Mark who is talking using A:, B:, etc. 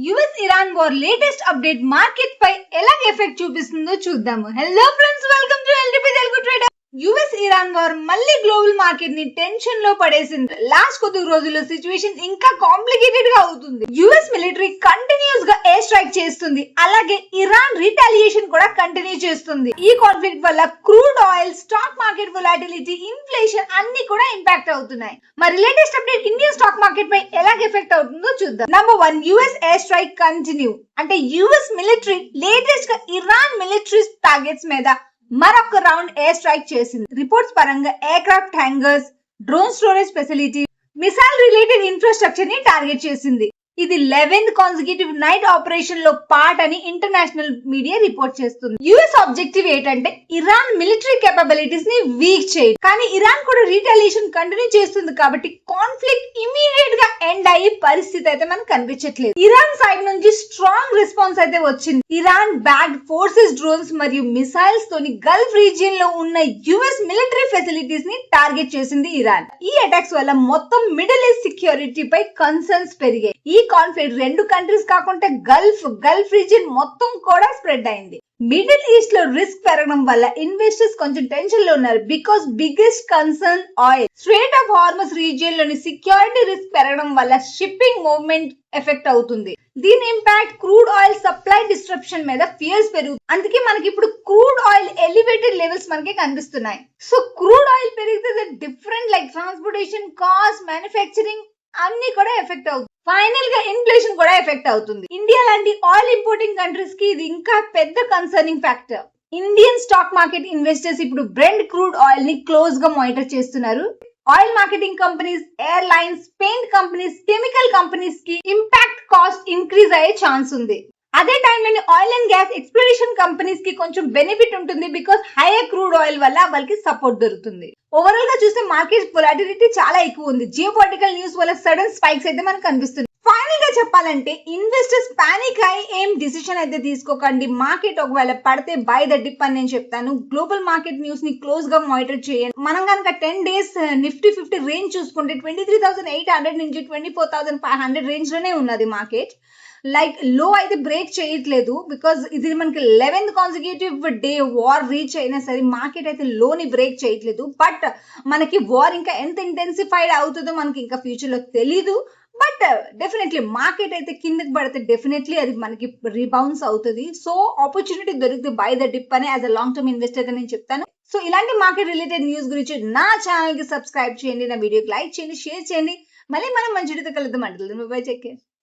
A: US Iran war latest update market పై ఎలా effect చూపిస్తుందో చూద్దాము. Hello friends, welcome to LTP Telugu trader. US Iran war మళ్ళీ global market ని టెన్షన్ లో పడేసింది. లాస్ట్ కొద్ది రోజుల్లో సిచ్యువేషన్ ఇంకా కాంప్లికేటెడ్ గా అవుతుంది. యుఎస్ మిలిటరీ కంటిన్యూస్ గా ఎయిర్ స్ట్రైక్ చేస్తుంది. అలాగే ఇరాన్ రిటాలియేషన్ కూడా కంటిన్యూ చేస్తుంది. ఈ కాన్ఫ్లిక్ట్ వల్ల crude oil, stock market volatility, inflation అన్ని కూడా ఇంపాక్ట్ అవుతున్నాయి. మరి latest update Indian stock market పై ఎలా ఎఫెక్ట్ అవుతుందో చూద్దాం. Number 1, US air strike continue. అంటే యుఎస్ మిలిటరీ లేటెస్ట్ గా ఇరాన్ మిలిటరీ టార్గెట్స్ మీద మరొక రౌండ్ ఎయిర్ స్ట్రైక్ చేసింది. రిపోర్ట్స్ పరంగా aircraft hangars, drone storage facility, missile related infrastructure ని టార్గెట్ చేసింది. ఇది 11th కాన్సిక్యూటివ్ నైట్ ఆపరేషన్ లో పార్ట్ అని ఇంటర్నేషనల్ మీడియా రిపోర్ట్ చేస్తుంది. యుఎస్ ఆబ్జెక్టివ్ ఏంటంటే ఇరాన్ మిలిటరీ కేపబిలిటీస్ ని వీక్ చేయడం. కానీ ఇరాన్ కూడా రిటాలియేషన్ కంటిన్యూ చేస్తుంది కాబట్టి కాన్ఫ్లిక్ట్ ఇమీడియట్ గా ఎండ్ అయ్యే పరిస్థితి అయితే మనకు కనిపించట్లేదు. ఇరాన్ సైడ్ నుంచి స్ట్రాంగ్ రెస్పాన్స్ అయితే వచ్చింది. ఇరాన్ బ్యాగ్డ్ ఫోర్సెస్ డ్రోన్స్ మరియు మిసైల్స్ తోని గల్ఫ్ రీజియన్ లో ఉన్న యుఎస్ మిలిటరీ ఫెసిలిటీస్ ని టార్గెట్ చేసింది ఇరాన్. ఈ అటాక్స్ వల్ల మొత్తం మిడిల్ ఈస్ట్ సెక్యూరిటీ పై కన్సర్న్స్ పెరిగాయి. ఈ కాన్ఫ్లిక్ట్ రెండు కంట్రీస్ కాకుండా గల్ఫ్ రీజియన్ మొత్తం కూడా స్ప్రెడ్ అయింది. మిడిల్ ఈస్ట్ లో రిస్క్ పెరగడం వల్ల ఇన్వెస్టర్స్ కొంచెం టెన్షన్ లో ఉన్నారు. Because biggest concern oil. Strait of Hormuz region లోని సెక్యూరిటీ రిస్క్ పెరగడం వల్ల షిప్పింగ్ మూవ్మెంట్ ఎఫెక్ట్ అవుతుంది. దీని impact crude oil supply disruption మీద ఫియర్స్ పెరుగుతుంది. అందుకే మనకి ఇప్పుడు క్రూడ్ ఆయిల్ ఎలివేటెడ్ లెవెల్స్ మనకి కనిపిస్తున్నాయి. సో క్రూడ్ ఆయిల్ పెరిగితే different like transportation cost, manufacturing అన్ని కూడా ఎఫెక్ట్ అవుతుంది. ఫైనల్ గా ఇన్ఫ్లేషన్ కూడా ఎఫెక్ట్ అవుతుంది. ఇండియా లాంటి ఆయిల్ ఇంపోర్టింగ్ కంట్రీస్ కి ఇది ఇంకా పెద్ద concerning factor. Indian stock market investors ఇప్పుడు బ్రెంట్ క్రూడ్ ఆయిల్ ని క్లోజ్ గా మానిటర్ చేస్తున్నారు. Oil marketing companies, airlines, paint companies, chemical companies కి ఇంపాక్ట్ కాస్ట్ ఇంక్రీజ్ అయ్యే ఛాన్స్ ఉంది. అదే టైంలోని oil and gas exploration companies కి కొంచెం బెనిఫిట్ ఉంటుంది. బికాస్ హైయర్ క్రూడ్ ఆయిల్ వల్ల వాళ్ళకి సపోర్ట్ దొరుకుతుంది. ఓవరాల్ గా చూస్తే మార్కెట్ వొలాటిలిటీ చాలా ఎక్కువ ఉంది. జియోపాలిటికల్ న్యూస్ వల్ల సడన్ స్పైక్స్ అయితే మనకు కనిపిస్తుంది. ఫైనల్ గా చెప్పాలంటే ఇన్వెస్టర్స్ పానిక్ అయి ఏం డిసిషన్ అయితే తీసుకోకండి. మార్కెట్ ఒకవేళ పడితే బై ద డిప్ అని నేను చెప్తాను. గ్లోబల్ మార్కెట్ న్యూస్ ని క్లోజ్ గా మానిటర్ చేయండి. మనం కనుక 10 days నిఫ్టీ 50 రేంజ్ చూసుకుంటే 23,800 నుంచి 24,500 రేంజ్ లోనే ఉన్నది మార్కెట్. లైక్ లో అయితే బ్రేక్ చేయట్లేదు. బికాస్ ఇది మనకి 11th consecutive day war reach అయినా సరే మార్కెట్ అయితే లోని బ్రేక్ చేయట్లేదు. బట్ మనకి వార్ ఇంకా ఎంత ఇంటెన్సిఫైడ్ అవుతుందో మనకి ఇంకా ఫ్యూచర్ లో తెలీదు. బట్ డెఫినెట్లీ మార్కెట్ అయితే కిందకి పడితే డెఫినెట్లీ అది మనకి రీబౌన్స్ అవుతుంది. సో ఆపర్చునిటీ దొరికితే బై ద డిప్ అని as a long term investor గా నేను చెప్తాను. సో ఇలాంటి మార్కెట్ రిలేటెడ్ న్యూస్ గురించి నా ఛానల్ కి సబ్స్క్రైబ్ చేయండి, నా వీడియోకి లైక్ చేయండి, షేర్ చేయండి. మళ్ళీ మనం మంచి కలుద్దాం. అంటే బై, టేక్ కేర్.